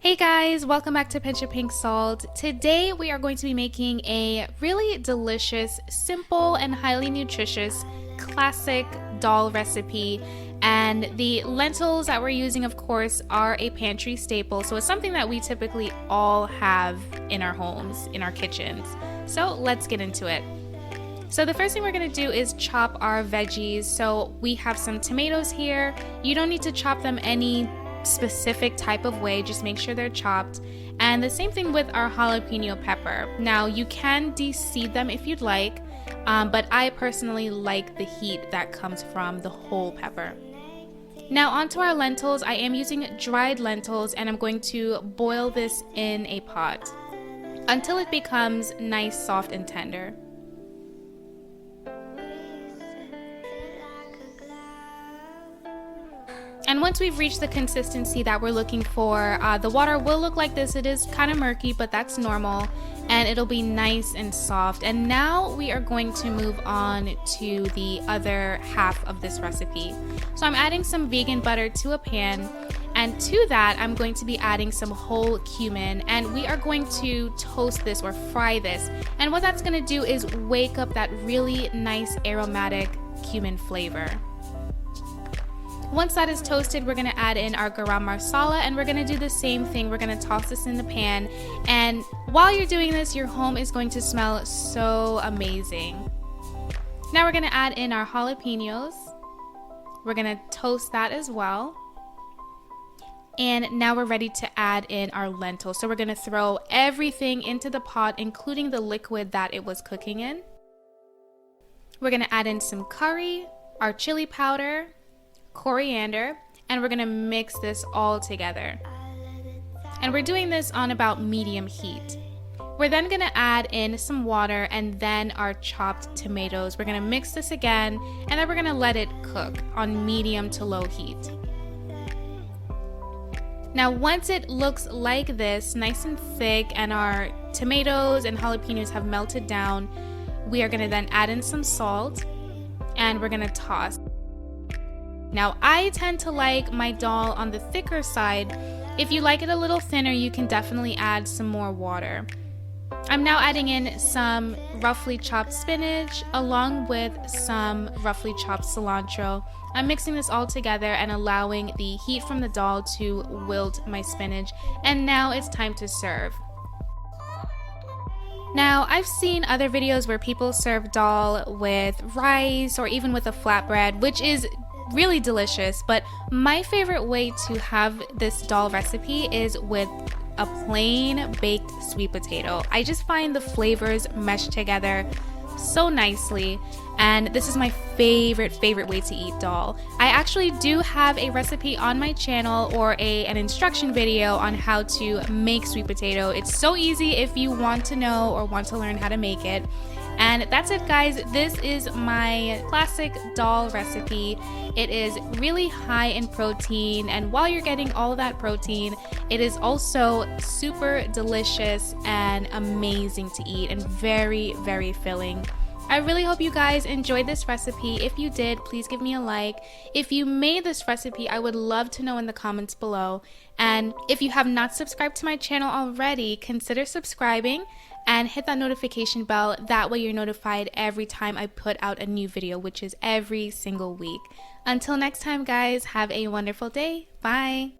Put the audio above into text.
Hey guys, welcome back to Tbsp Pink Salt. Today we are going to be making a really delicious, simple, and highly nutritious classic dal recipe. And the lentils that we're using, of course, are a pantry staple. So it's something that we typically all have in our homes, in our kitchens. So let's get into it. So the first thing we're going to do is chop our veggies. So we have some tomatoes here. You don't need to chop them any specific type of way, just make sure they're chopped. And the same thing with our jalapeno pepper. Now you can de-seed them if you'd like, but I personally like the heat that comes from the whole pepper. Now onto our lentils. I am using dried lentils and I'm going to boil this in a pot until it becomes nice, soft, and tender. And once we've reached the consistency that we're looking for, the water will look like this. It is kind of murky, but that's normal, and it'll be nice and soft. And now we are going to move on to the other half of this recipe. So I'm adding some vegan butter to a pan, and to that I'm going to be adding some whole cumin, and we are going to toast this or fry this. And what that's going to do is wake up that really nice aromatic cumin flavor. Once that is toasted, we're going to add in our Garam Marsala, and we're going to do the same thing. We're going to toss this in the pan, and while you're doing this, your home is going to smell so amazing. Now we're going to add in our jalapenos. We're going to toast that as well. And now we're ready to add in our lentils. So we're going to throw everything into the pot, including the liquid that it was cooking in. We're going to add in some curry, our chili powder, coriander, and we're going to mix this all together. And we're doing this on about medium heat. We're then going to add in some water and then our chopped tomatoes. We're going to mix this again, and then we're going to let it cook on medium to low heat. Now once it looks like this, nice and thick, and our tomatoes and jalapenos have melted down, we are going to then add in some salt, and we're going to toss. Now I tend to like my dal on the thicker side. If you like it a little thinner, you can definitely add some more water. I'm now adding in some roughly chopped spinach along with some roughly chopped cilantro. I'm mixing this all together and allowing the heat from the dal to wilt my spinach, and now it's time to serve. Now, I've seen other videos where people serve dal with rice or even with a flatbread, which is really delicious, but my favorite way to have this dal recipe is with a plain baked sweet potato. I just find the flavors mesh together so nicely, and this is my favorite way to eat dal. I actually do have a recipe on my channel, or an instruction video on how to make sweet potato. It's so easy if you want to know or want to learn how to make it. And that's it, guys. This is my classic dal recipe. It is really high in protein, and while you're getting all of that protein, it is also super delicious and amazing to eat, and very, very filling. I really hope you guys enjoyed this recipe. If you did, please give me a like. If you made this recipe, I would love to know in the comments below. And if you have not subscribed to my channel already, consider subscribing and hit that notification bell. That way you're notified every time I put out a new video, which is every single week. Until next time, guys, have a wonderful day. Bye.